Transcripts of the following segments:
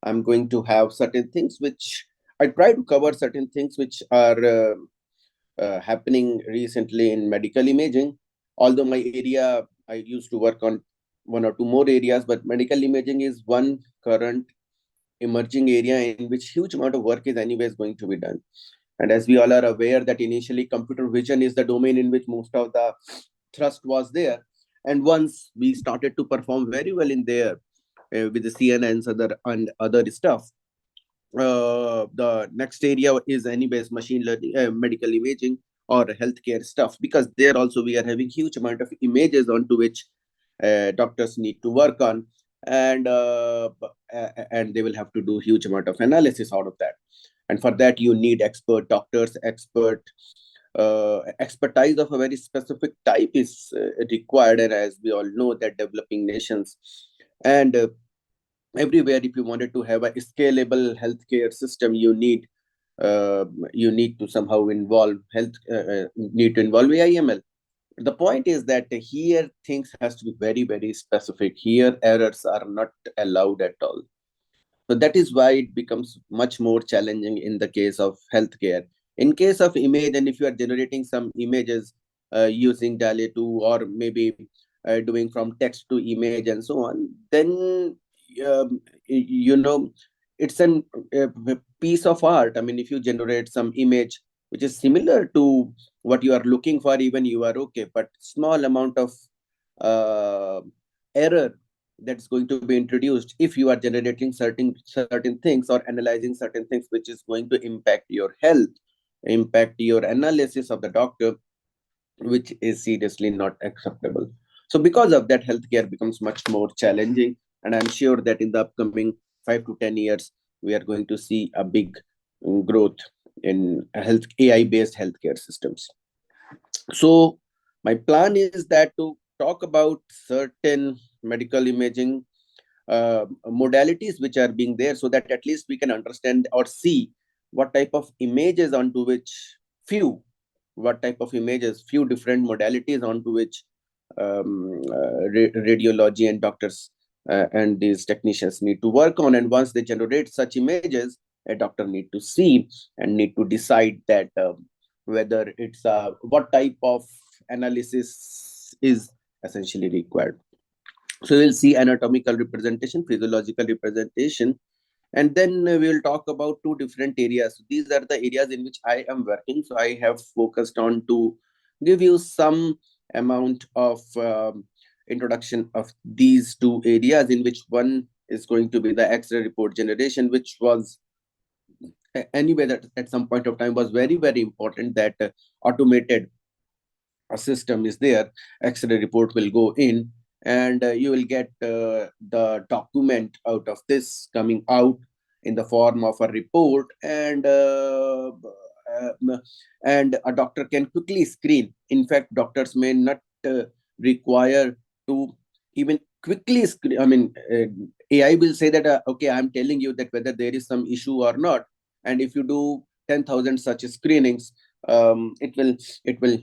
I'm going to have certain things which I try to cover certain things which are happening recently in medical imaging. Although my area, I used to work on one or two more areas, but medical imaging is one current emerging area in which huge amount of work is anyways going to be done. And as we all are aware that initially computer vision is the domain in which most of the thrust was there. And once we started to perform very well in there with the CNNs and other stuff, the next area is anyways machine learning, medical imaging or healthcare stuff, because there also we are having huge amount of images onto which doctors need to work on, and they will have to do huge amount of analysis out of that. And for that you need expert doctors, expertise of a very specific type is required. And as we all know that developing nations and everywhere, if you wanted to have a scalable healthcare system, you need to somehow involve need to involve AIML. The point is that here things has to be very, very specific. Here errors are not allowed at all. So that is why it becomes much more challenging in the case of healthcare. In case of image, and if you are generating some images using DALI 2, or maybe doing from text to image and so on, then you know it's a piece of art. I mean, if you generate some image which is similar to what you are looking for, even you are okay, but small amount of uh, error that's going to be introduced if you are generating certain things or analyzing certain things which is going to impact your health, impact your analysis of the doctor, which is seriously not acceptable. So because of that, healthcare becomes much more challenging, and I'm sure that in the upcoming 5 to 10 years we are going to see a big growth in health AI based healthcare systems. So my plan is that to talk about certain medical imaging modalities which are being there, so that at least we can understand or see what type of images onto which few what type of images, few different modalities onto which radiology and doctors and these technicians need to work on. And once they generate such images, a doctor need to see and need to decide that whether it's what type of analysis is essentially required. So we'll see anatomical representation, physiological representation, and then we will talk about two different areas. These are the areas in which I am working. So I have focused on to give you some amount of introduction of these two areas, in which one is going to be the X-ray report generation, which was anyway that at some point of time was very, very important, that automated a system is there. X-ray report will go in, and you will get the document out of this coming out in the form of a report, and a doctor can quickly screen. In fact, doctors may not require to even quickly screen. I mean, AI will say that okay, I'm telling you that whether there is some issue or not, and if you do 10,000 such screenings, it will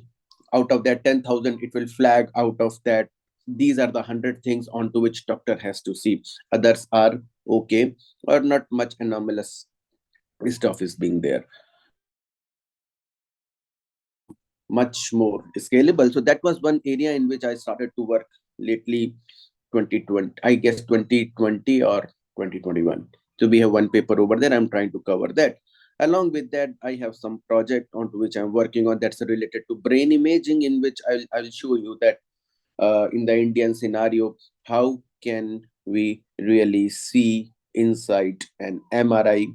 out of that 10,000, it will flag out of that these are the 100 things onto which doctor has to see. Others are okay, or not much anomalous stuff is being there. Much more scalable. So that was one area in which I started to work lately, 2020, I guess 2020 or 2021. So we have one paper over there. I'm trying to cover that. Along with that, I have some project onto which I'm working on that's related to brain imaging, in which I'll show you that in the Indian scenario, how can we really see inside an MRI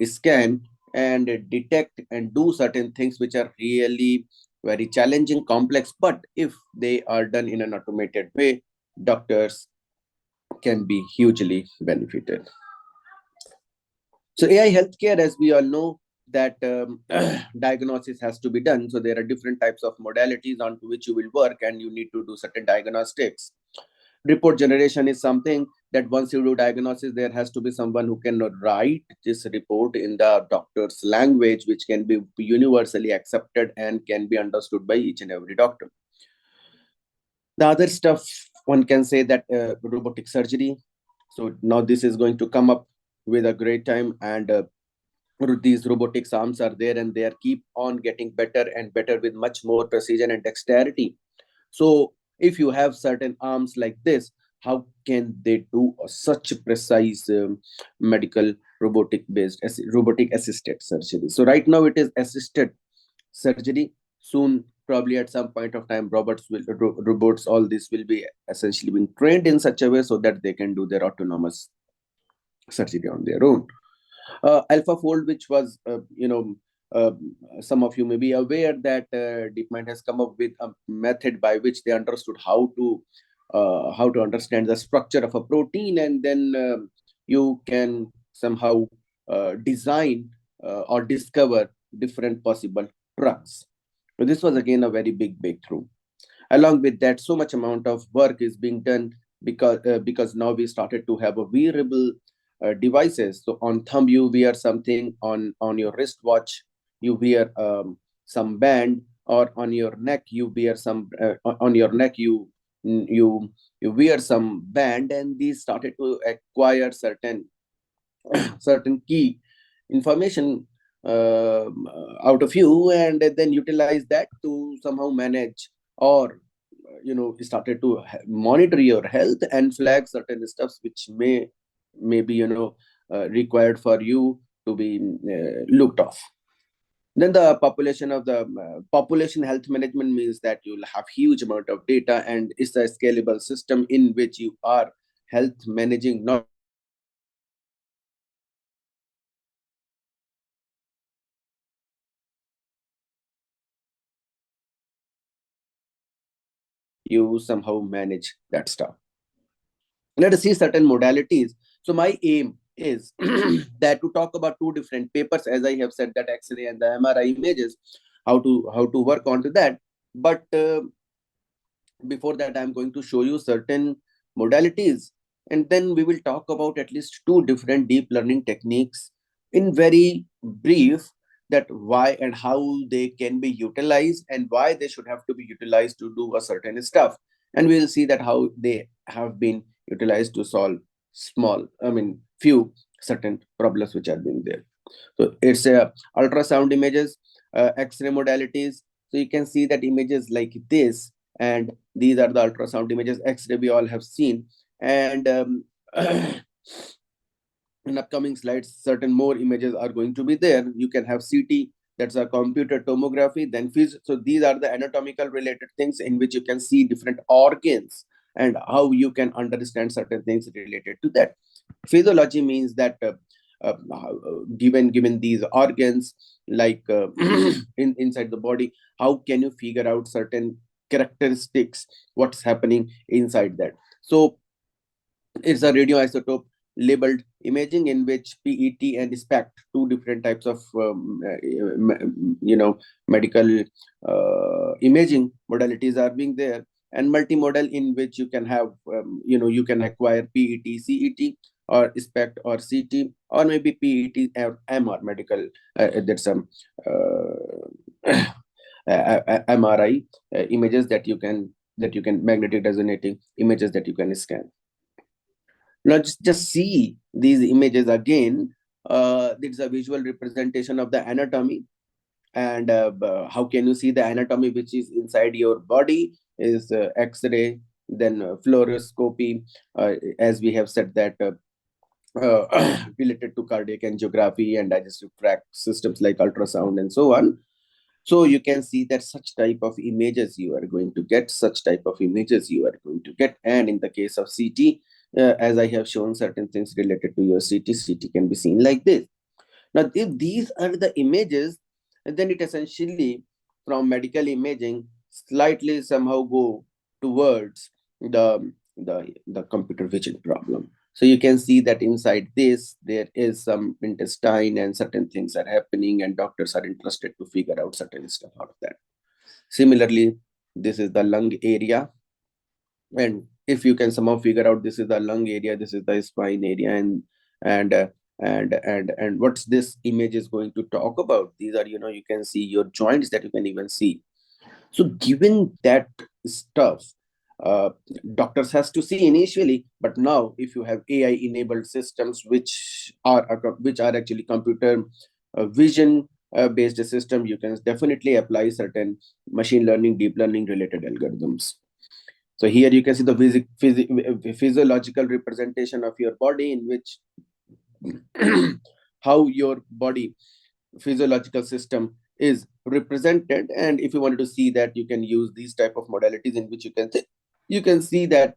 scan and detect and do certain things which are really very challenging, complex, but if they are done in an automated way, doctors can be hugely benefited. So AI healthcare, as we all know, that diagnosis has to be done. So there are different types of modalities onto which you will work, and you need to do certain diagnostics. Report generation is something that once you do diagnosis, there has to be someone who can write this report in the doctor's language, which can be universally accepted and can be understood by each and every doctor. The other stuff, one can say that robotic surgery. So now this is going to come up with a great time. And these robotics arms are there, and they are keep on getting better and better with much more precision and dexterity. So if you have certain arms like this, how can they do such precise medical robotic assisted surgery? So right now it is assisted surgery. Soon, probably at some point of time, robots, all this will be essentially being trained in such a way so that they can do their autonomous surgery on their own. AlphaFold, which was, uh, some of you may be aware that DeepMind has come up with a method by which they understood how to understand the structure of a protein, and then you can somehow design or discover different possible drugs. So this was again a very big breakthrough. Along with that, so much amount of work is being done because now we started to have a wearable devices. So on thumb you wear something, on your wristwatch you wear some band, or on your neck you wear some on your neck you you wear some band, and these started to acquire certain key information out of you, and then utilize that to somehow manage, or started to monitor your health and flag certain stuffs which may be required for you to be looked off. Then the population health management means that you'll have huge amount of data, and it's a scalable system in which you are health managing not only yourself but also your surroundings, your neighbors, you somehow manage that stuff. Let us see certain modalities. So my aim is that to talk about two different papers, as I have said, that X-ray and the MRI images, how to work onto that. But before that, I'm going to show you certain modalities, and then we will talk about at least two different deep learning techniques in very brief, that why and how they can be utilized and why they should have to be utilized to do a certain stuff. And we'll see that how they have been utilized to solve few certain problems which are being there. So it's ultrasound images, X-ray modalities. So you can see that images like this, and these are the ultrasound images. X-ray we all have seen, and in upcoming slides, certain more images are going to be there. You can have CT, that's a computer tomography, then phys. So these are the anatomical related things in which you can see different organs and how you can understand certain things related to that. Physiology means that given these organs, like inside the body, how can you figure out certain characteristics, what's happening inside that. So it's a radioisotope labeled imaging in which PET and SPECT, two different types of medical imaging modalities are being there, and multimodal in which you can have you can acquire PET, CET, or SPECT or CT, or maybe PET or MR medical. That's some MRI images that you can magnetic resonating images that you can scan. Now just see these images again. It's a visual representation of the anatomy, and how can you see the anatomy which is inside your body is X-ray, then fluoroscopy, as we have said that related to cardiac angiography and digestive tract systems like ultrasound and so on. So you can see that such type of images you are going to get, and in the case of CT, as I have shown certain things related to your CT can be seen like this. Now, if these are the images, then it essentially from medical imaging slightly somehow go towards the computer vision problem. So you can see that inside this, there is some intestine and certain things are happening, and doctors are interested to figure out certain stuff out of that. Similarly, this is the lung area, and if you can somehow figure out this is the lung area, this is the spine area, and uh, and what's this image is going to talk about, these are, you can see your joints that you can even see. So given that stuff, uh, doctors has to see initially. But now if you have AI enabled systems which are actually computer vision based system, you can definitely apply certain machine learning, deep learning related algorithms. So here you can see the physiological representation of your body, in which how your body physiological system is represented. And if you wanted to see that, you can use these type of modalities in which you can see that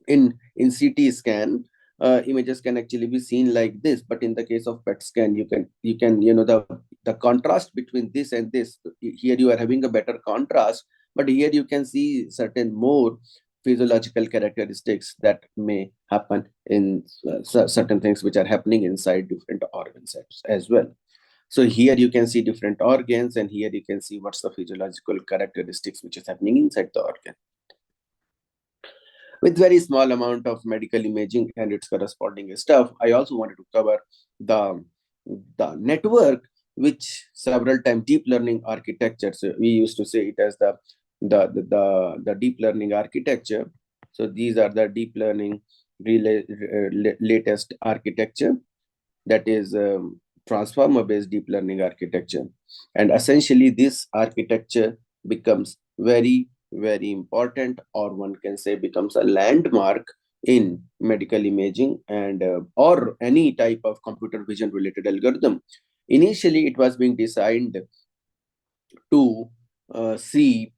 in CT scan, images can actually be seen like this. But in the case of PET scan, you can the contrast between this and this, here you are having a better contrast, but here you can see certain more physiological characteristics that may happen in certain things which are happening inside different organ sets as well. So here you can see different organs, and here you can see what's the physiological characteristics which is happening inside the organ. With very small amount of medical imaging and its corresponding stuff, I also wanted to cover the the network, which several times deep learning architecture. So we used to say it as the deep learning architecture. So these are the deep learning latest architecture, that is transformer based deep learning architecture. And essentially this architecture becomes very important, or one can say becomes a landmark in medical imaging and or any type of computer vision related algorithm. Initially it was being designed to see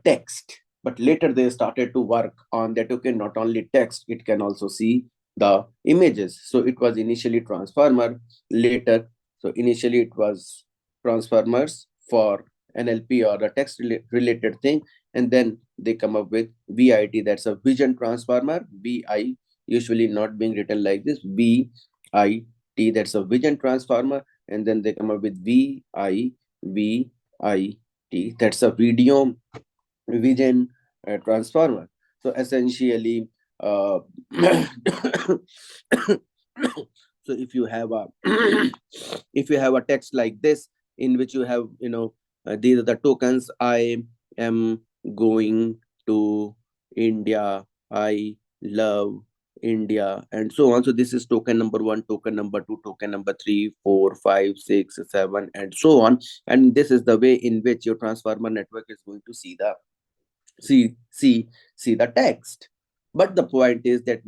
text, but later they started to work on that. Okay, not only text, it can also see the images. So it was initially transformer, later, so initially it was transformers for NLP or a text related thing, and then they come up with VIT, that's a vision transformer. VI usually not being written like this, VIT, that's a vision transformer, and then they come up with VIT, that's a video vision transformer. So essentially, so if you have a if you have a text like this, in which you have, these are the tokens: I am going to India, I love India, and so on. So this is token number one, token number two, token number three, four, five, six, seven, and so on. And this is the way in which your transformer network is going to see see the text. But the point is that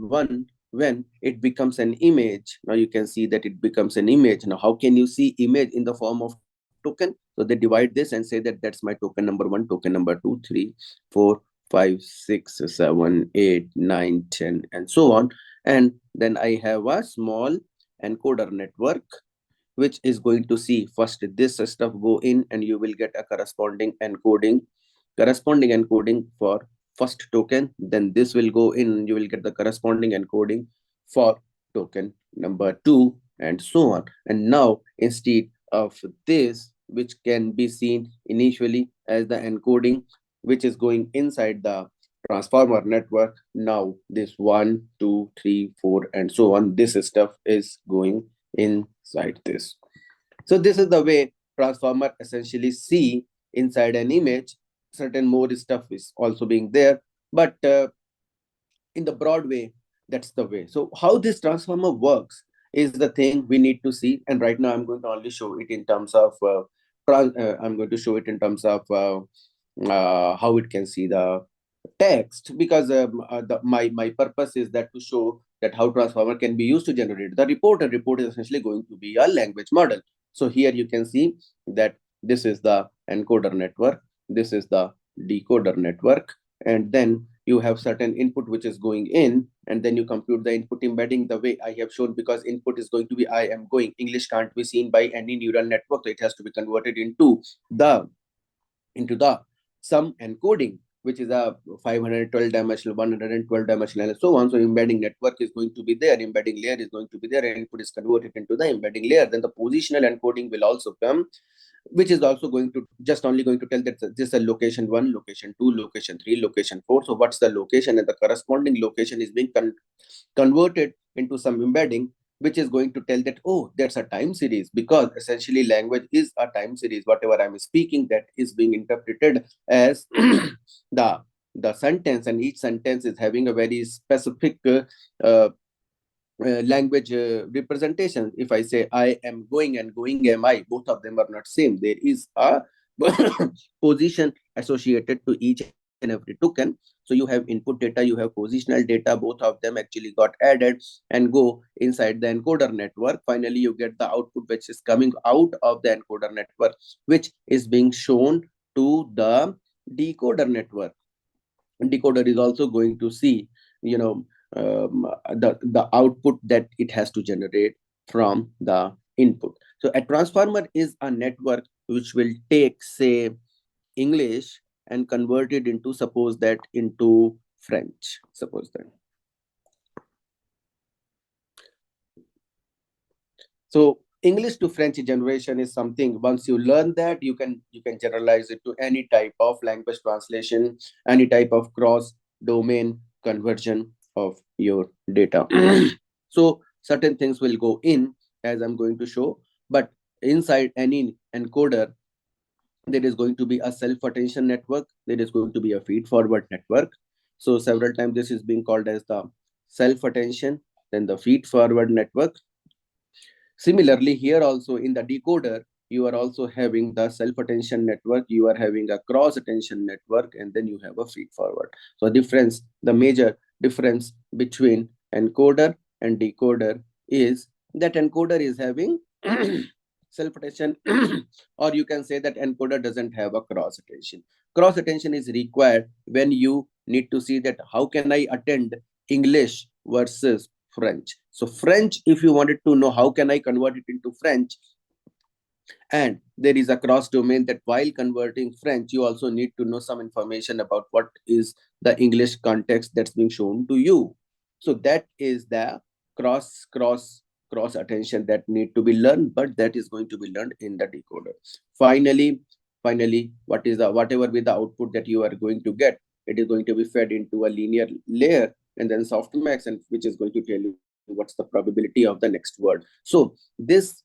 when it becomes an image, now you can see that it becomes an image. Now how can you see image in the form of token? So they divide this and say that that's my token number one, token number two, three, four, five, six, seven, eight, nine, 10, and so on. And then I have a small encoder network, which is going to see first this stuff go in, and you will get a corresponding encoding for first token. Then this will go in, you will get the corresponding encoding for token number two, and so on. And now instead of this, which can be seen initially as the encoding which is going inside the transformer network, now this one, two, three, four, and so on, this stuff is going inside this. So this is the way transformer essentially see inside an image. Certain more stuff is also being there, but in the broad way, that's the way. So how this transformer works is the thing we need to see. And right now I'm going to only show it in terms of I'm going to show it in terms of how it can see the text, because my purpose is that to show that how transformer can be used to generate the report. A report is essentially going to be a language model. So here you can see that this is the encoder network, this is the decoder network, and then you have certain input which is going in, and then you compute the input embedding the way I have shown, because input is going to be I am going. English can't be seen by any neural network, so it has to be converted into the some encoding, which is a 512 dimensional, 112 dimensional, and so on. So embedding network is going to be there, embedding layer is going to be there, and input is converted into the embedding layer. Then the positional encoding will also come, which is also going to just only going to tell that this is a location one, location two, location three, location four. So what's the location, and the corresponding location is being converted into some embedding, which is going to tell that, oh, that's a time series, because essentially language is a time series. Whatever I'm speaking, that is being interpreted as the the sentence, and each sentence is having a very specific uh, language representation. If I say I am going and going am I, both of them are not same. There is a position associated to each and every token. So you have input data, you have positional data, both of them actually got added and go inside the encoder network. Finally, you get the output which is coming out of the encoder network, which is being shown to the decoder network. Decoder is also going to see, you know, the output that it has to generate from the input. So a transformer is a network which will take, say, English and convert it into, suppose that, into French, suppose that. So English to French generation is something, once you learn that, you can generalize it to any type of language translation, any type of cross domain conversion of your data. So certain things will go in, as I'm going to show, but inside any encoder there is going to be a self attention network, there is going to be a feed forward network. So several times this is being called as the self attention, then the feed forward network. Similarly, here also in the decoder, you are also having the self-attention network, you are having a cross-attention network, and then you have a feed-forward. So the major difference between encoder and decoder is that encoder is having self-attention, or you can say that encoder doesn't have a cross-attention. Cross-attention is required when you need to see that how can I attend English versus French. So French, if you wanted to know how can I convert it into French, and there is a cross domain that while converting French, you also need to know some information about what is the English context that's being shown to you. So that is the cross attention that need to be learned, but that is going to be learned in the decoder. Finally, what is the whatever with the output that you are going to get, it is going to be fed into a linear layer and then softmax, and which is going to tell you what's the probability of the next word. So this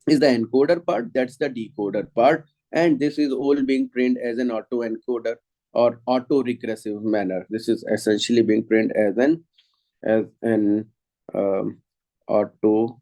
is the encoder part, that's the decoder part, and this is all being trained as an auto encoder or auto regressive manner. This is essentially being trained as an um, auto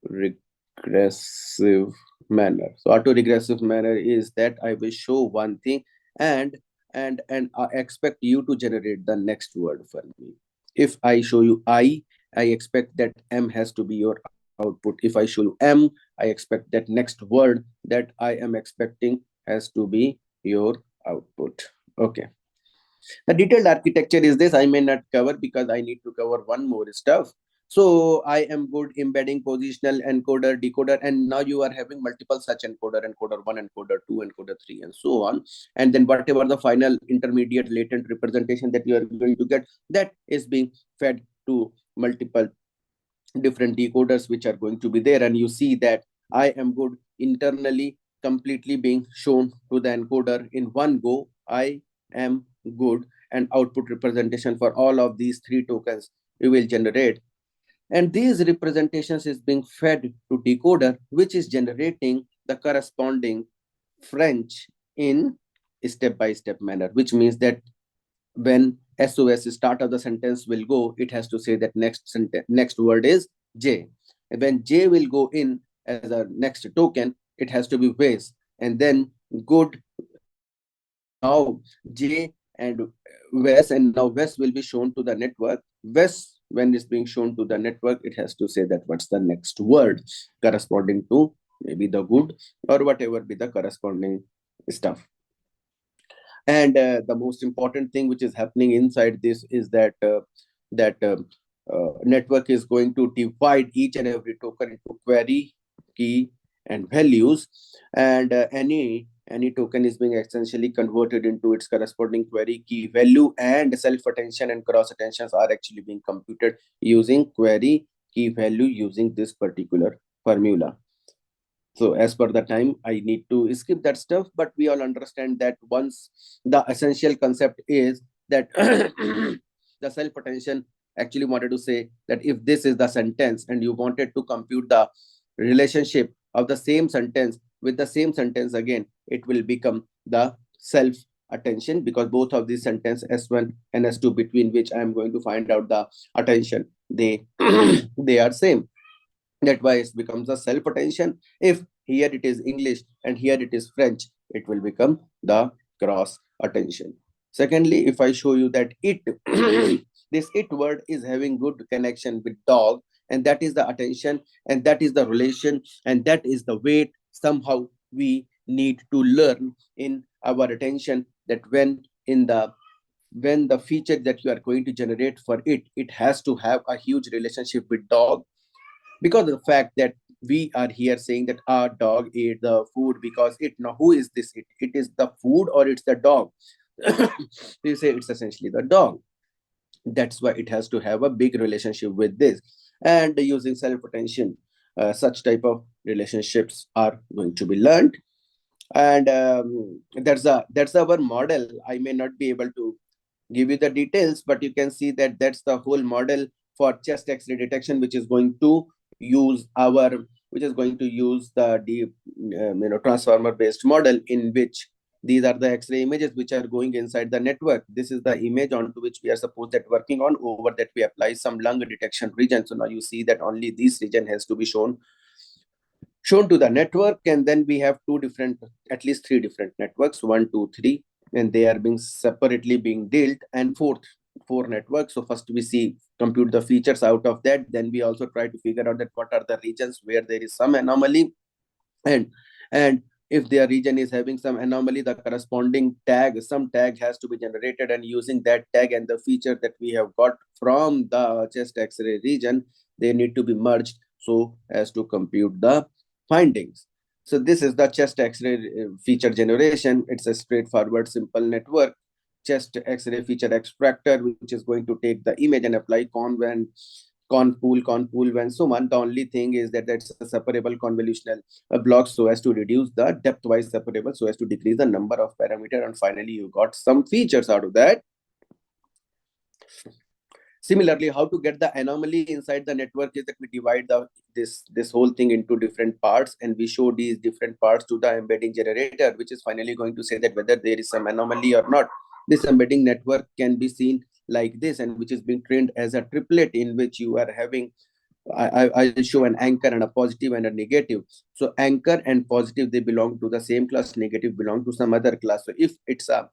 regressive manner. So auto regressive manner is that I will show one thing, and and I expect you to generate the next word for me. If I show you I expect that M has to be your output. If I show you M, I expect that next word that I am expecting has to be your output. Okay. The detailed architecture is this. I may not cover because I need to cover one more stuff. So I am good embedding positional encoder, decoder, and now you are having multiple such encoder, encoder 1, encoder 2, encoder 3, and so on. And then whatever the final intermediate latent representation that you are going to get, that is being fed to multiple different decoders which are going to be there. And you see that I am good internally completely being shown to the encoder in one go. I am good, and output representation for all of these three tokens you will generate, and these representations is being fed to decoder, which is generating the corresponding French in step-by-step manner, which means that when SOS start of the sentence will go, it has to say that next word is J. And when J will go in as a next token, it has to be Wes. And then good, now J and Wes, and now Wes will be shown to the network. Wes, when it's being shown to the network, it has to say that what's the next word corresponding to maybe the good or whatever be the corresponding stuff. And the most important thing which is happening inside this is that network is going to divide each and every token into query, key, and values, and any token is being essentially converted into its corresponding query, key, value, and self attention and cross attentions are actually being computed using query, key, value, using this particular formula. So as per the time, I need to skip that stuff, but we all understand that once the essential concept is that the self-attention actually wanted to say that if this is the sentence and you wanted to compute the relationship of the same sentence with the same sentence again, it will become the self attention, because both of these sentence S1 and S2 between which I am going to find out the attention, they they are same. That why it becomes a self attention. If here it is English and here it is French, it will become the cross attention. Secondly, if I show you that it this it word is having good connection with dog, and that is the attention, and that is the relation, and that is the weight somehow we need to learn in our attention, that when the feature that you are going to generate for it, it has to have a huge relationship with dog, because of the fact that we are here saying that our dog ate the food because it. Now who is this it? It is the food or it's the dog? You say it's essentially the dog. That's why it has to have a big relationship with this. And using self-attention, such type of relationships are going to be learned. And that's our model. I may not be able to give you the details, but you can see that that's the whole model for chest X-ray detection, which is going to use the transformer based model, in which these are the X-ray images which are going inside the network. This is the image onto which we are supposed that working on. Over that we apply some lung detection region. So now you see that only this region has to be shown to the network, and then we have at least three different networks, 1 2 3, and they are being separately being dealt, and four networks. So first we see compute the features out of that, then we also try to figure out that what are the regions where there is some anomaly, and and if their region is having some anomaly, the corresponding some tag has to be generated, and using that tag and the feature that we have got from the chest X-ray region, they need to be merged so as to compute the findings. So this is the chest X-ray feature generation. It's a straightforward, simple network. Chest X-ray feature extractor, which is going to take the image and apply conpool, and so on. The only thing is that that's a separable convolutional block, so as to reduce the depth-wise separable, so as to decrease the number of parameter, and finally you got some features out of that. Similarly, how to get the anomaly inside the network is that we divide this whole thing into different parts, and we show these different parts to the embedding generator, which is finally going to say that whether there is some anomaly or not. This embedding network can be seen like this, and which is being trained as a triplet, in which you are having I'll show an anchor and a positive and a negative. So anchor and positive, they belong to the same class, negative belong to some other class. So if it's a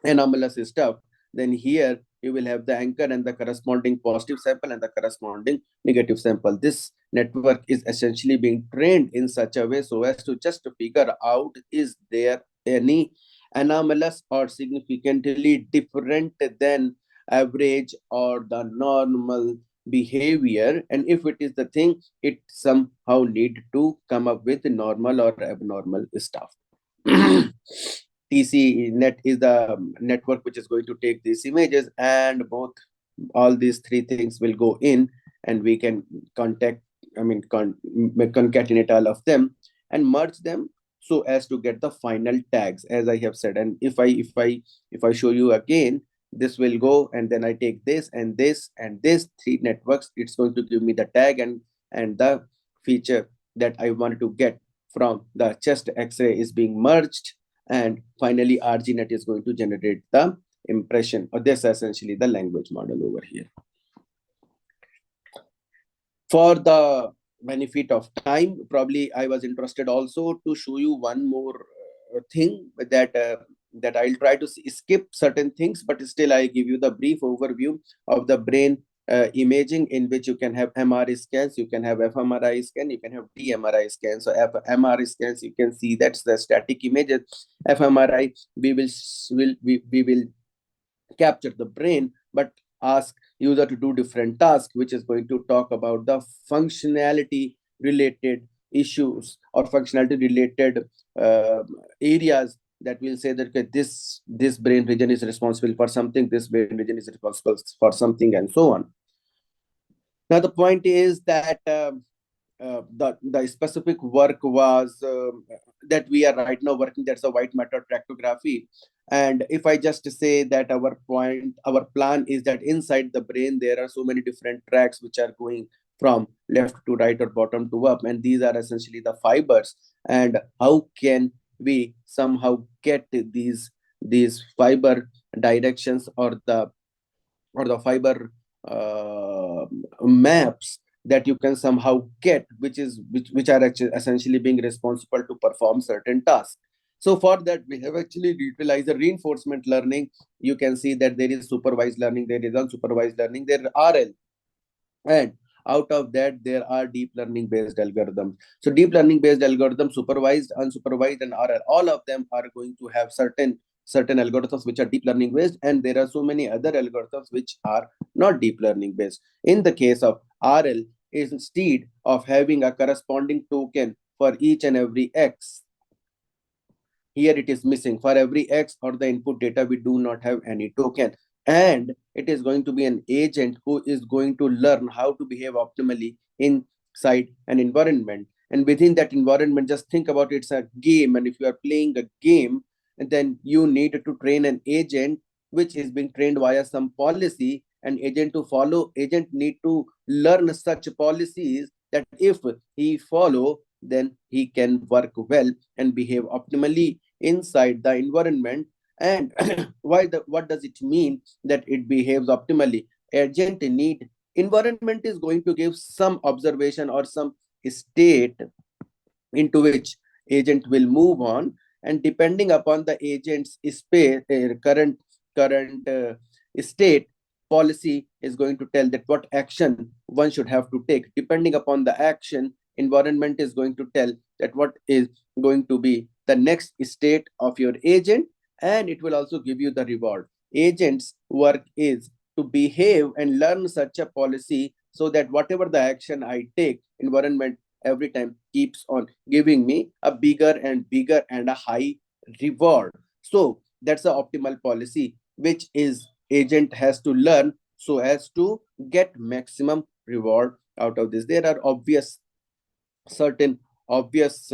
anomalous stuff, then here you will have the anchor and the corresponding positive sample and the corresponding negative sample. This network is essentially being trained in such a way so as to just figure out, is there any anomalous or significantly different than average or the normal behavior, and if it is the thing, it somehow need to come up with normal or abnormal stuff. TC net is the network which is going to take these images, and all these three things will go in, and we can concatenate all of them and merge them so as to get the final tags, as I have said. And if I show you again, this will go, and then I take this and this and this three networks, it's going to give me the tag and the feature that I wanted to get from the chest X-ray is being merged, and finally RGNet is going to generate the impression, or this essentially the language model over here. For the benefit of time, probably I was interested also to show you one more thing that I'll try to skip certain things, but still I give you the brief overview of the brain imaging, in which you can have MRI scans, you can have fMRI scan, you can have TMRI scans. So MRI scans, you can see that's the static images. fMRI, we will capture the brain, but ask user to do different tasks, which is going to talk about the functionality related issues or functionality related areas, that will say that, okay, this brain region is responsible for something, this brain region is responsible for something, and so on. Now the point is that the specific work was that we are right now working, that's a white matter tractography. And if I just say that our plan is that inside the brain there are so many different tracks which are going from left to right or bottom to up, and these are essentially the fibers. And how can we somehow get these these fiber directions or the fiber maps that you can somehow get, which are actually essentially being responsible to perform certain tasks. So for that, we have actually utilized the reinforcement learning. You can see that there is supervised learning, there is unsupervised learning, there are RL, and out of that there are deep learning based algorithms. So deep learning based algorithms, supervised, unsupervised, and RL, all of them are going to have certain algorithms which are deep learning based, and there are so many other algorithms which are not deep learning based. In the case of RL, instead of having a corresponding token for each and every X, here it is missing. For every X or the input data, we do not have any token. And it is going to be an agent who is going to learn how to behave optimally inside an environment. And within that environment, just think about it's a game. And if you are playing a game, then you need to train an agent which is being trained via some policy. An agent to follow, agent need to learn such policies that if he follow, then he can work well and behave optimally inside the environment. And what does it mean that it behaves optimally? Agent need, environment is going to give some observation or some state into which agent will move on, and depending upon the agent's space, current state, policy is going to tell that what action one should have to take. Depending upon the action, environment is going to tell that what is going to be the next state of your agent, and it will also give you the reward. Agent's work is to behave and learn such a policy so that whatever the action I take, environment every time keeps on giving me a bigger and a high reward. So that's the optimal policy which is agent has to learn so as to get maximum reward out of this. There are certain obvious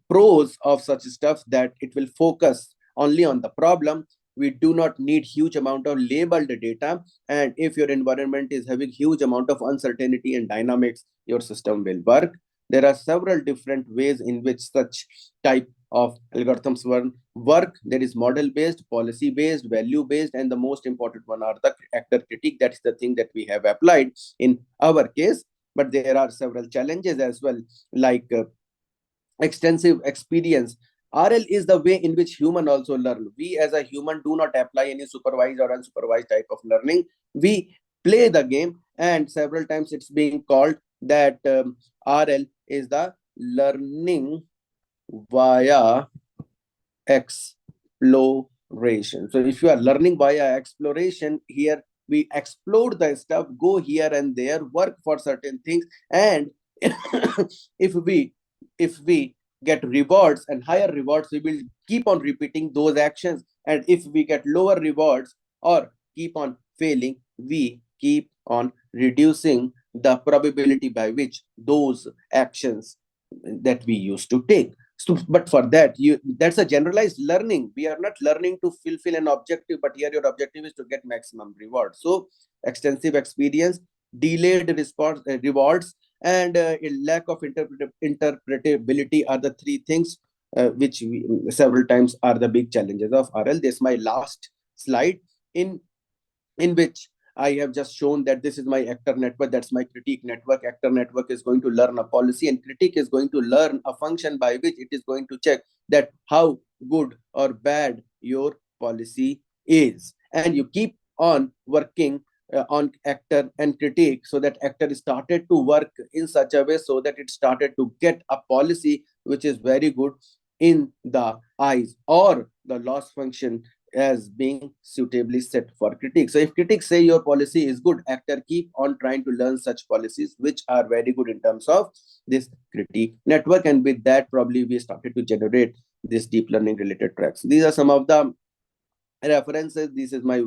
pros of such stuff, that it will focus only on the problem. We do not need huge amount of labeled data, and if your environment is having huge amount of uncertainty and dynamics, your system will work. There are several different ways in which such type of algorithms work. There is model based, policy based, value based, and the most important one are the actor critique. That's the thing that we have applied in our case. But there are several challenges as well, like extensive experience. RL is the way in which human also learn. We as a human do not apply any supervised or unsupervised type of learning. We play the game, and several times it's being called that RL is the learning via exploration. So if you are learning via exploration, here we explore the stuff, go here and there, work for certain things, and if we get rewards and higher rewards, we will keep on repeating those actions. And if we get lower rewards or keep on failing, we keep on reducing the probability by which those actions that we used to take. So, but for that, that's a generalized learning. We are not learning to fulfill an objective, but here your objective is to get maximum reward. So extensive experience, delayed response rewards, and a lack of interpretability are the three things which several times are the big challenges of RL. This is my last slide, in which I have just shown that this is my actor network, that's my critique network. Actor network is going to learn a policy, and critique is going to learn a function by which it is going to check that how good or bad your policy is. And you keep on working on actor and critique, so that actor started to work in such a way so that it started to get a policy which is very good in the eyes, or the loss function as being suitably set for critics. So if critics say your policy is good, actor keep on trying to learn such policies which are very good in terms of this critique network. And with that, probably we started to generate this deep learning related tracks. These are some of the references. This is my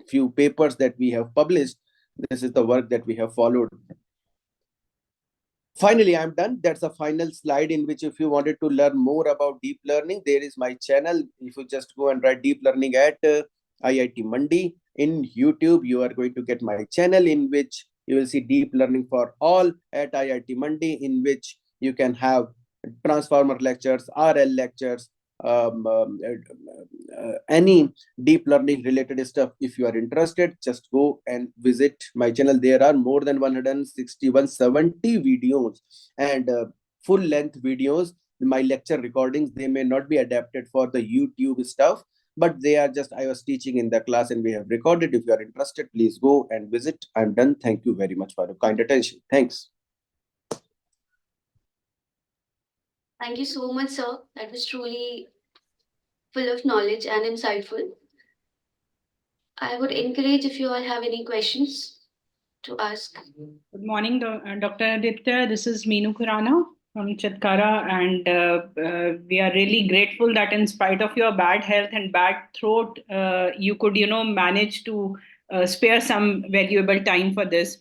few papers that we have published. This is the work that we have followed. Finally, I'm done. That's a final slide in which if you wanted to learn more about deep learning, there is my channel. If you just go and write deep learning at IIT Mandi in YouTube, you are going to get my channel, in which you will see deep learning for all at IIT Mandi, in which you can have transformer lectures, RL lectures, any deep learning related stuff. If you are interested, just go and visit my channel. There are more than 170 videos and full length videos. My lecture recordings, they may not be adapted for the YouTube stuff, but they are just, I was teaching in the class and we have recorded. If you are interested, please go and visit. I'm done. Thank you very much for your kind attention. Thanks. Thank you so much, sir. That was truly full of knowledge and insightful. I would encourage if you all have any questions to ask. Good morning, Dr. Aditya. This is Meenu Khurana from Chatkara, and we are really grateful that in spite of your bad health and bad throat, you could, manage to spare some valuable time for this.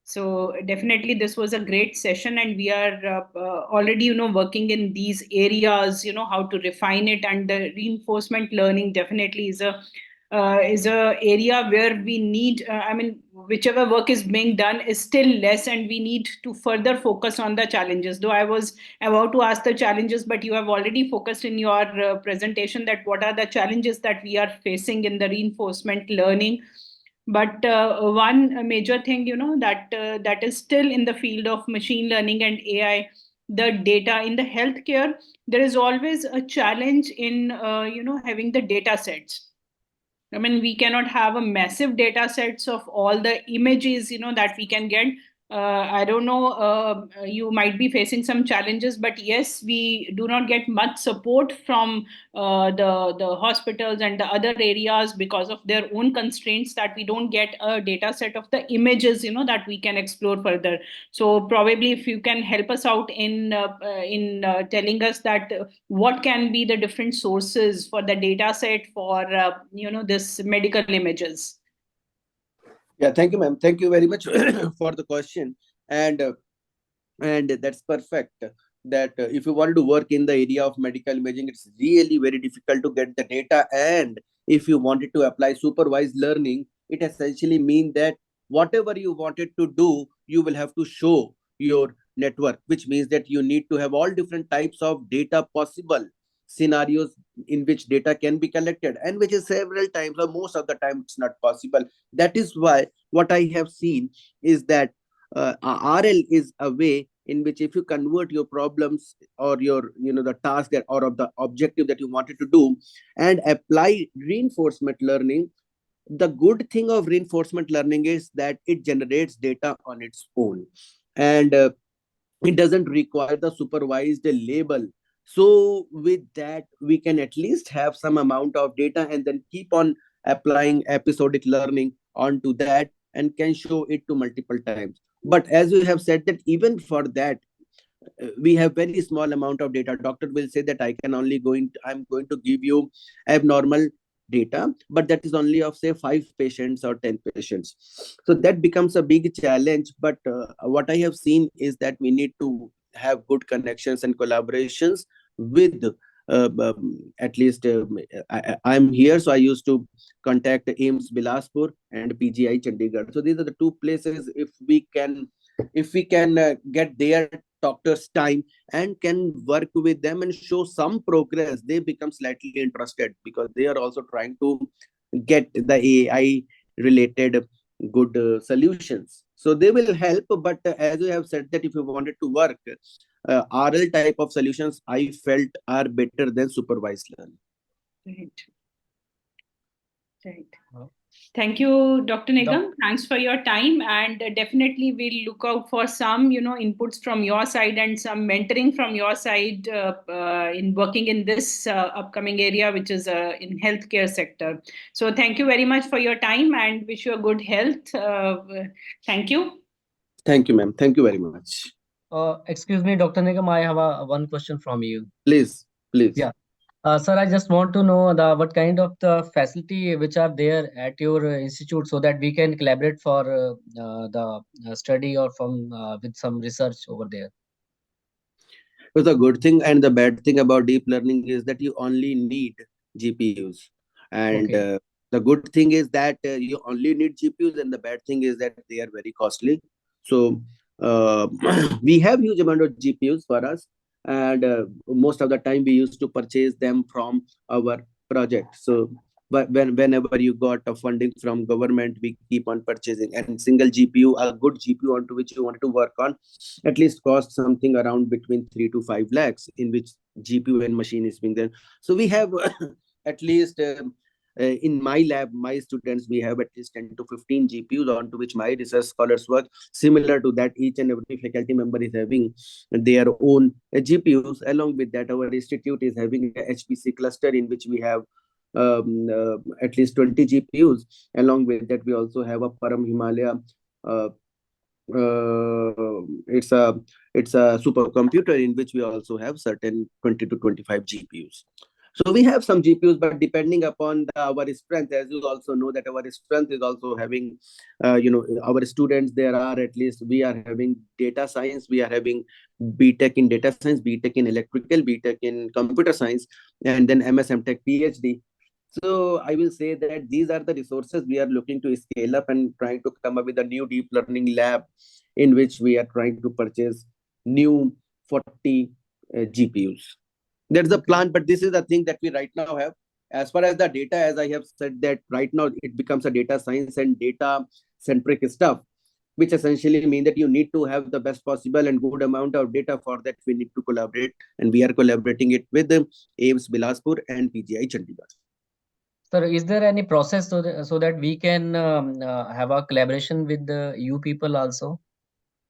So definitely, this was a great session, and we are already, working in these areas. How to refine it, and the reinforcement learning definitely is a area where we need. Whichever work is being done is still less, and we need to further focus on the challenges. Though I was about to ask the challenges, but you have already focused in your presentation that what are the challenges that we are facing in the reinforcement learning. But one major thing, that is still in the field of machine learning and AI, the data in the healthcare, there is always a challenge in having the data sets. I mean, we cannot have a massive data sets of all the images, that we can get. I don't know, you might be facing some challenges, but yes, we do not get much support from the hospitals and the other areas because of their own constraints, that we don't get a data set of the images, that we can explore further. So probably if you can help us out in telling us that what can be the different sources for the data set for this medical images. Yeah, thank you, ma'am. Thank you very much for the question. And and that's perfect. That if you want to work in the area of medical imaging, it's really very difficult to get the data. And if you wanted to apply supervised learning, it essentially means that whatever you wanted to do, you will have to show your network, which means that you need to have all different types of data possible scenarios in which data can be collected, and which is several times or most of the time it's not possible. That is why what I have seen is that RL is a way in which if you convert your problems or your the task that or of the objective that you wanted to do and apply reinforcement learning. The good thing of reinforcement learning is that it generates data on its own, and it doesn't require the supervised label. So with that, we can at least have some amount of data and then keep on applying episodic learning onto that and can show it to multiple times. But as you have said that even for that, we have very small amount of data. Doctor will say that I'm going to give you abnormal data, but that is only of say 5 patients or 10 patients. So that becomes a big challenge. But what I have seen is that we need to have good connections and collaborations with at least I'm here, so I used to contact AIMS Bilaspur and PGI Chandigarh. So these are the two places. If we can get their doctors time and can work with them and show some progress, they become slightly interested because they are also trying to get the AI related good solutions. So they will help. But as you have said that if you wanted to work, RL type of solutions I felt are better than supervised learning. Right. Right. Thank you, Dr. Nigam. Thanks for your time, and definitely we'll look out for some, inputs from your side and some mentoring from your side in working in this upcoming area, which is in healthcare sector. So thank you very much for your time, and wish you a good health. Thank you. Thank you, ma'am. Thank you very much. Excuse me, Dr. Nigam, I have one question from you. Please. Yeah. Sir, I just want to know what kind of the facility which are there at your institute so that we can collaborate for the study or from with some research over there. So the good thing and the bad thing about deep learning is that you only need GPUs. And Okay. the good thing is that you only need GPUs, and the bad thing is that they are very costly. So we have huge amount of GPUs for us, and most of the time we used to purchase them from our project. So but whenever you got a funding from government, we keep on purchasing. And single GPU, a good GPU onto which you wanted to work on, at least cost something around between 3 to 5 lakhs, in which GPU and machine is being there. So we have at least in my lab, my students, we have at least 10 to 15 GPUs onto which my research scholars work. Similar to that, each and every faculty member is having their own GPUs. Along with that, our institute is having a HPC cluster in which we have at least 20 GPUs. Along with that, we also have a Param Himalaya. Uh, it's a supercomputer in which we also have certain 20 to 25 GPUs. So we have some GPUs, but depending upon our strength, as you also know, that our strength is also having, our students. There are at least we are having data science, we are having BTech in data science, BTech in electrical, BTech in computer science, and then MS MTech PhD. So I will say that these are the resources we are looking to scale up and trying to come up with a new deep learning lab in which we are trying to purchase new 40 GPUs. That's the plan, but this is the thing that we right now have. As far as the data, as I have said, that right now it becomes a data science and data centric stuff, which essentially mean that you need to have the best possible and good amount of data. For that, we need to collaborate, and we are collaborating it with AIMS Bilaspur and PGI Chandigarh. Sir, is there any process so that we can have a collaboration with the you people also,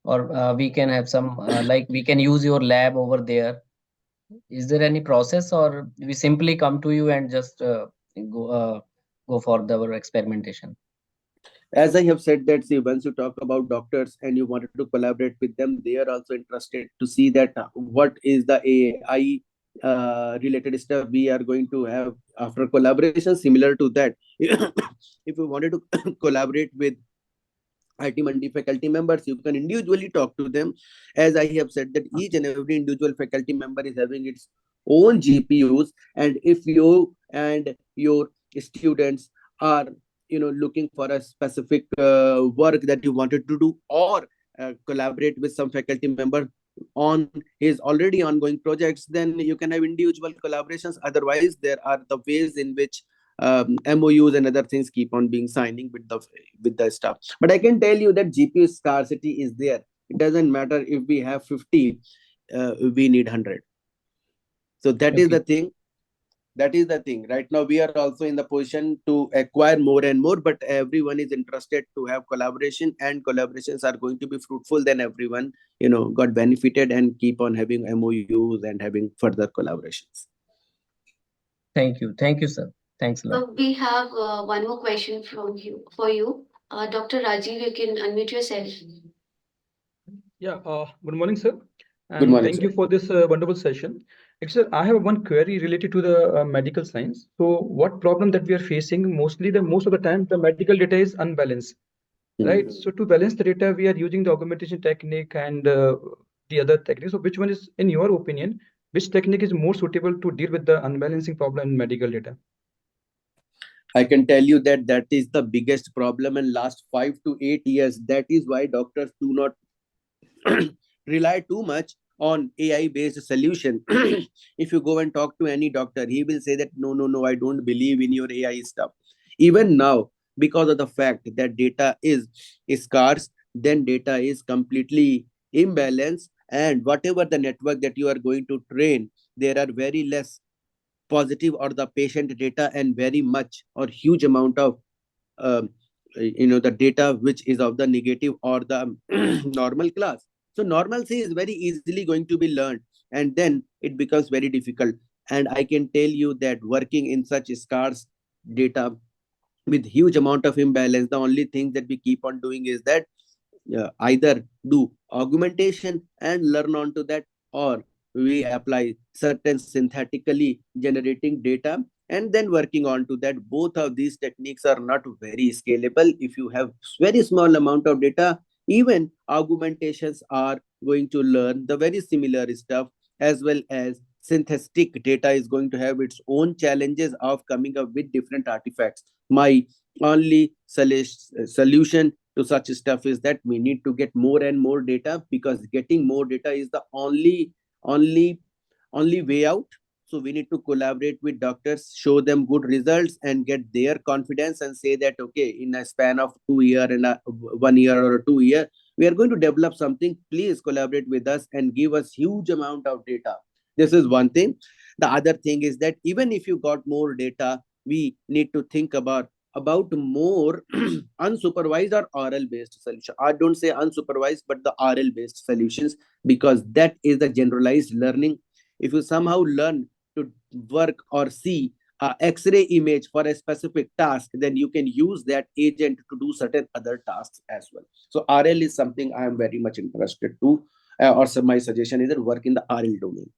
or we can have some like we can use your lab over there? Is there any process, or we simply come to you and just go go for our experimentation? As I have said that, see, once you talk about doctors and you wanted to collaborate with them, they are also interested to see that what is the AI related stuff we are going to have after collaboration. Similar to that, if you wanted to collaborate with IIT Mandi faculty members, you can individually talk to them. As I have said that each and every individual faculty member is having its own GPUs, and if you and your students are looking for a specific work that you wanted to do, or collaborate with some faculty member on his already ongoing projects, then you can have individual collaborations. Otherwise, there are the ways in which MOUs and other things keep on being signing with the staff. But I can tell you that GPU scarcity is there. It doesn't matter if we have 50, we need 100. So that is Okay. the thing. That is the thing. Right now, we are also in the position to acquire more and more, but everyone is interested to have collaboration, and collaborations are going to be fruitful. Then everyone, got benefited and keep on having MOUs and having further collaborations. Thank you, sir. Thanks a lot. So we have one more question from you for you. Dr. Rajiv, you can unmute yourself. Yeah, good morning, sir. Good And morning, thank sir. you for this wonderful session. Actually, sir, I have one query related to the medical science. So, what problem that we are facing mostly, the most of the time, the medical data is unbalanced, right? So, to balance the data, we are using the augmentation technique and the other techniques. So, which one is, in your opinion, which technique is more suitable to deal with the unbalancing problem in medical data? I can tell you that that is the biggest problem in last 5 to 8 years. That is why doctors do not rely too much on AI based solution. If you go and talk to any doctor, he will say that no, no, no, I don't believe in your AI stuff. Even now, because of the fact that data is scarce, then data is completely imbalanced, and whatever the network that you are going to train, there are very less positive or the patient data, and very much or huge amount of um, the data which is of the negative or the normal class. So normalcy is very easily going to be learned, and then it becomes very difficult. And I can tell you that working in such scarce data with huge amount of imbalance, the only thing that we keep on doing is that either do augmentation and learn onto that, or we apply certain synthetically generating data and then working on to that. Both of these techniques are not very scalable. If you have very small amount of data, even augmentations are going to learn the very similar stuff, as well as synthetic data is going to have its own challenges of coming up with different artifacts. My only solution to such stuff is that we need to get more and more data, because getting more data is the only only only way out. So we need to collaborate with doctors, show them good results, and get their confidence, and say that okay, in a span of 2 year and 1 year or 2 year, we are going to develop something. Please collaborate with us and give us huge amount of data. This is one thing. The other thing is that even if you got more data, we need to think about more unsupervised or RL based solution. I don't say unsupervised, but the RL based solutions, because that is the generalized learning. If you somehow learn to work or see a X-ray image for a specific task, then you can use that agent to do certain other tasks as well. So RL is something I am very much interested to, or so my suggestion is that work in the RL domain.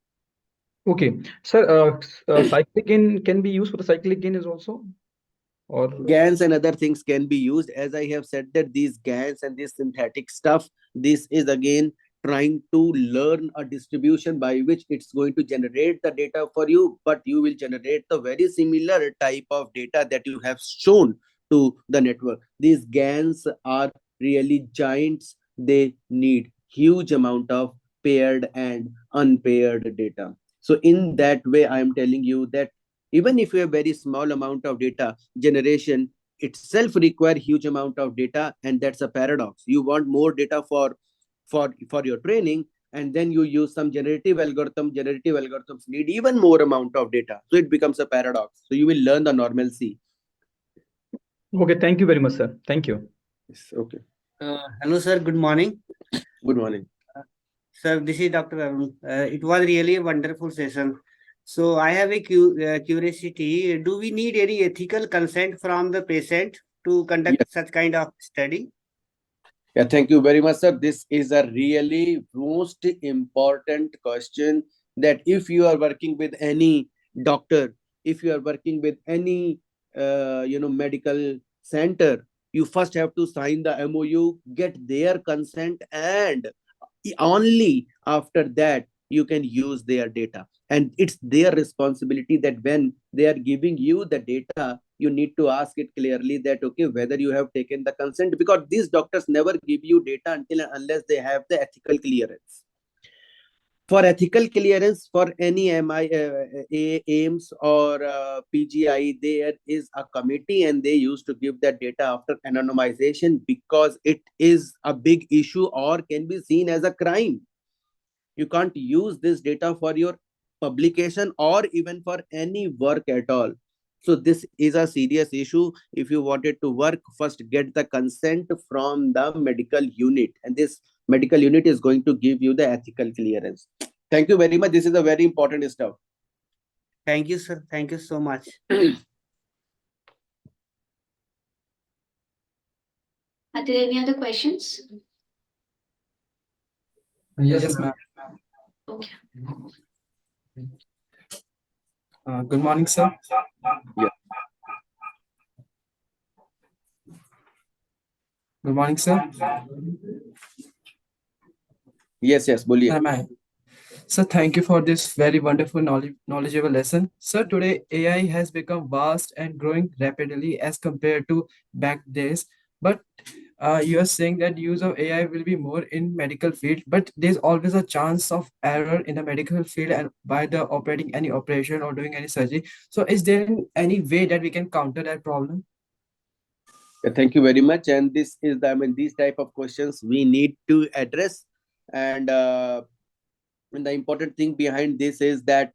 Okay, sir. Cyclic gain can be used for the cyclic gain is also, or GANs and other things can be used. As I have said, that these GANs and this synthetic stuff, this is again trying to learn a distribution by which it's going to generate the data for you, but you will generate the very similar type of data that you have shown to the network. These GANs are really giants. They need huge amount of paired and unpaired data. So in that way, I am telling you that even if you have very small amount of data, generation itself require huge amount of data, and that's a paradox. You want more data for your training, and then you use some generative algorithms need even more amount of data, so it becomes a paradox. So you will learn the normalcy. okay? Thank you very much, sir. Thank you. Yes, okay. Hello, sir. Good morning. Good morning. Sir, this is Dr. Arun. It was really a wonderful session. So I have a curiosity. Do we need any ethical consent from the patient to conduct Yes. such kind of study? Yeah, thank you very much, sir. This is a really most important question, that if you are working with any doctor, if you are working with any medical center, you first have to sign the MOU, get their consent, and only after that you can use their data. And it's their responsibility that when they are giving you the data, you need to ask it clearly that okay, whether you have taken the consent, because these doctors never give you data until and unless they have the ethical clearance. For ethical clearance for any AIMS or PGI, there is a committee, and they used to give that data after anonymization, because it is a big issue or can be seen as a crime. You can't use this data for your publication or even for any work at all. So this is a serious issue. If you wanted to work, first get the consent from the medical unit, and this medical unit is going to give you the ethical clearance. Thank you very much. This is a very important stuff. Thank you, sir. Thank you so much. Are there any other questions? Yes, ma'am. Okay. Good morning, sir. Yeah. Good morning, sir. Yes, boliye. Am I? Sir, thank you for this very wonderful knowledgeable lesson. Sir, today AI has become vast and growing rapidly as compared to back days. But you are saying that use of AI will be more in medical field, but there's always a chance of error in the medical field and by the operating any operation or doing any surgery. So is there any way that we can counter that problem? Thank you very much. And this is these type of questions we need to address. And the important thing behind this is that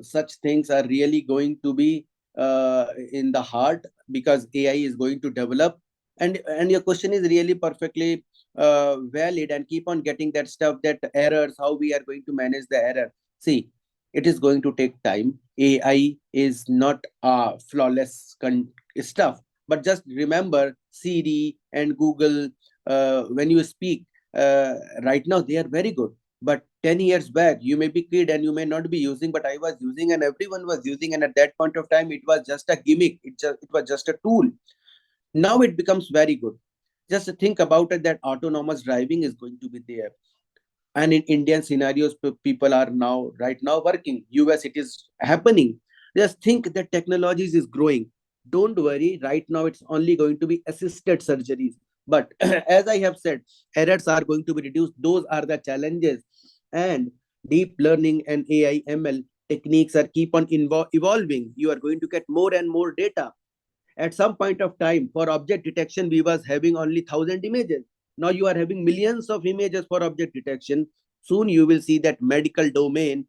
such things are really going to be in the heart, because AI is going to develop. And your question is really perfectly valid, and keep on getting that stuff, that errors, how we are going to manage the error. See, it is going to take time. AI is not flawless stuff, but just remember Siri and Google, when you speak right now, they are very good. But 10 years back, you may be kid and you may not be using, but I was using and everyone was using, and at that point of time it was just a gimmick. It was just a tool. Now it becomes very good. Just think about it, that autonomous driving is going to be there. And in Indian scenarios, people are now right now working. US, it is happening. Just think that technologies is growing. Don't worry, right now it's only going to be assisted surgeries. But as I have said, errors are going to be reduced. Those are the challenges. And Deep learning and AI ML techniques are keep on evolving. You are going to get more and more data. At some point of time, for object detection, we was having only 1,000 images. Now you are having millions of images for object detection. Soon you will see that medical domain,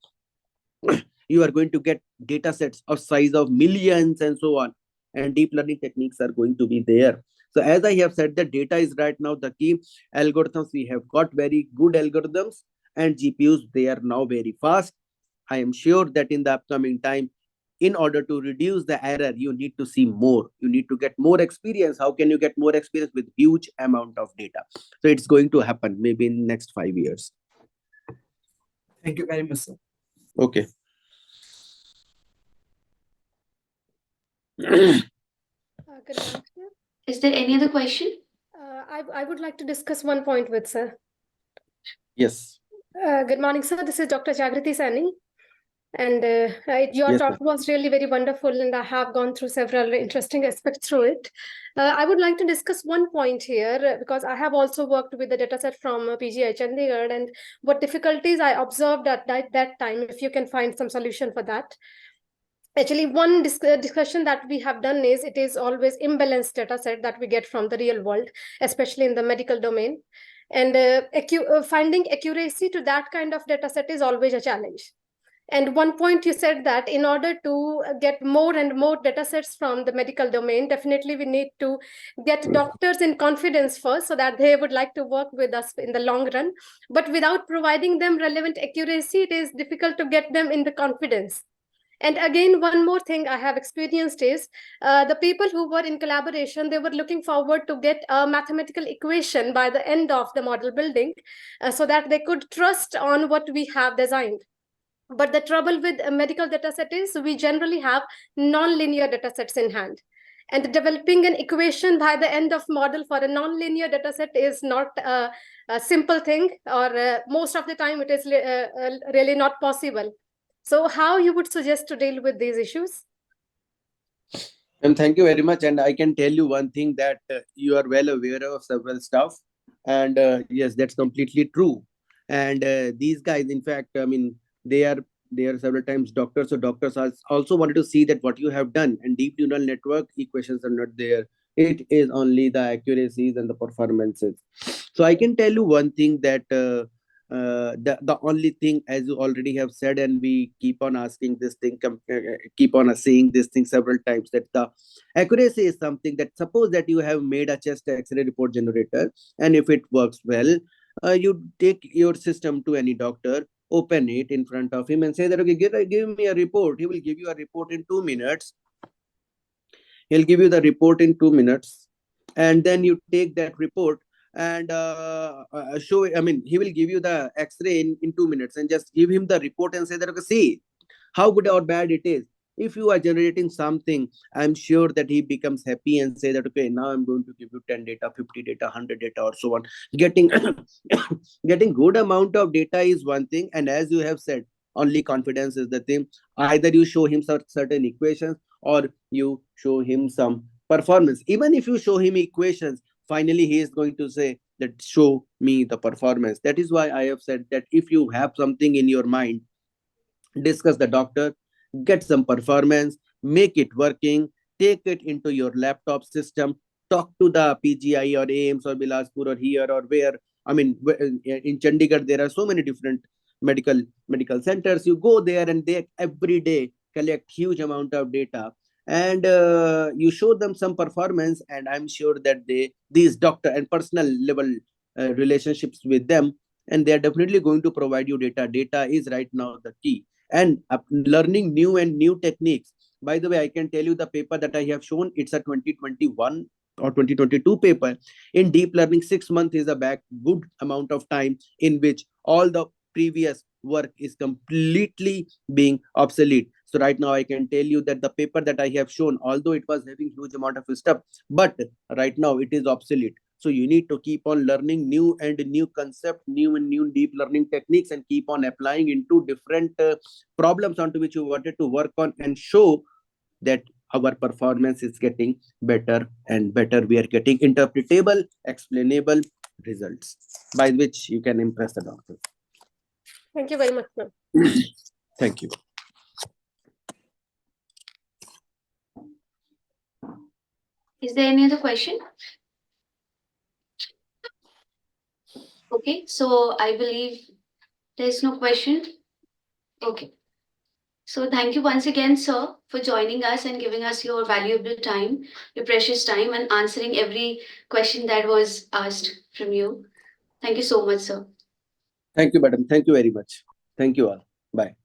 you are going to get data sets of size of millions and so on. And deep learning techniques are going to be there. So as I have said, the data is right now the key. Algorithms, we have got very good algorithms, and GPUs, they are now very fast. I am sure that in the upcoming time, in order to reduce the error, you need to see more. You need to get more experience. How can you get more experience? With huge amount of data. So it's going to happen maybe in next 5 years. Thank you very much, sir. Okay. Good morning, sir. Is there any other question? I would like to discuss one point with sir. Yes. Good morning, sir. This is Dr. Jagriti Sani. And your Yes, talk was really very wonderful, and I have gone through several interesting aspects through it. I would like to discuss one point here because I have also worked with the dataset from PGI Chandigarh, and what difficulties I observed at that time, if you can find some solution for that. Actually, one discussion that we have done is it is always imbalanced data set that we get from the real world, especially in the medical domain. And finding accuracy to that kind of data set is always a challenge. And one point you said that in order to get more and more data sets from the medical domain, definitely we need to get doctors in confidence first so that they would like to work with us in the long run. But without providing them relevant accuracy, it is difficult to get them in the confidence. And again, one more thing I have experienced is the people who were in collaboration, they were looking forward to get a mathematical equation by the end of the model building so that they could trust on what we have designed. But the trouble with a medical data set is we generally have non-linear data sets in hand. And developing an equation by the end of model for a non-linear data set is not a simple thing, or most of the time it is really not possible. So how you would suggest to deal with these issues? And thank you very much. And I can tell you one thing that you are well aware of several stuff. And yes, that's completely true. And these guys, in fact, I mean, they are several times doctors. So doctors also wanted to see that what you have done. And deep neural network equations are not there. It is only the accuracies and the performances. So I can tell you one thing that the only thing, as you already have said, and we keep on asking this thing, keep on saying this thing several times, that the accuracy is something that, suppose that you have made a chest X-ray report generator, and if it works well, you take your system to any doctor, open it in front of him and say that, okay, give me a report. He will give you a report in 2 minutes. He'll give you the report in 2 minutes, and then you take that report and show it. I mean, he will give you the X-ray in 2 minutes, and just give him the report and say that, okay, see how good or bad it is. If you are generating something, I'm sure that he becomes happy and say that, okay, now I'm going to give you 10 data, 50 data, 100 data, or so on. Getting getting good amount of data is one thing, and as you have said, only confidence is the thing. Either you show him certain equations, or you show him some performance. Even if you show him equations, finally he is going to say that, show me the performance. That is why I have said that if you have something in your mind, discuss the doctor, get some performance, make it working, take it into your laptop system, talk to the PGI or AIMS or Bilaspur or here or where. I mean, in Chandigarh, there are so many different medical centers. You go there and they every day collect huge amount of data, and you show them some performance, and I'm sure that these doctor and personal level relationships with them, and they are definitely going to provide you data. Data is right now the key. And learning new techniques. By the way, I can tell you the paper that I have shown, it's a 2021 or 2022 paper. In deep learning, 6 months is a good amount of time in which all the previous work is completely being obsolete. So right now I can tell you that the paper that I have shown, although it was having huge amount of stuff, but right now it is obsolete. So you need to keep on learning new concept, new deep learning techniques, and keep on applying into different problems onto which you wanted to work on, and show that our performance is getting better and better. We are getting interpretable, explainable results by which you can impress the doctor. Thank you very much, ma'am. Thank you. Is there any other question? Okay, so I believe there's no question. Okay. So thank you once again, sir, for joining us and giving us your valuable time, your precious time, and answering every question that was asked from you. Thank you so much, sir. Thank you, madam. Thank you very much. Thank you all. Bye.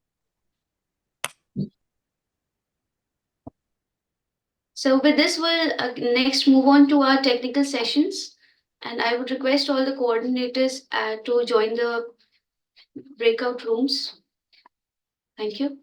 So with this, we'll next move on to our technical sessions. And I would request all the coordinators to join the breakout rooms. Thank you.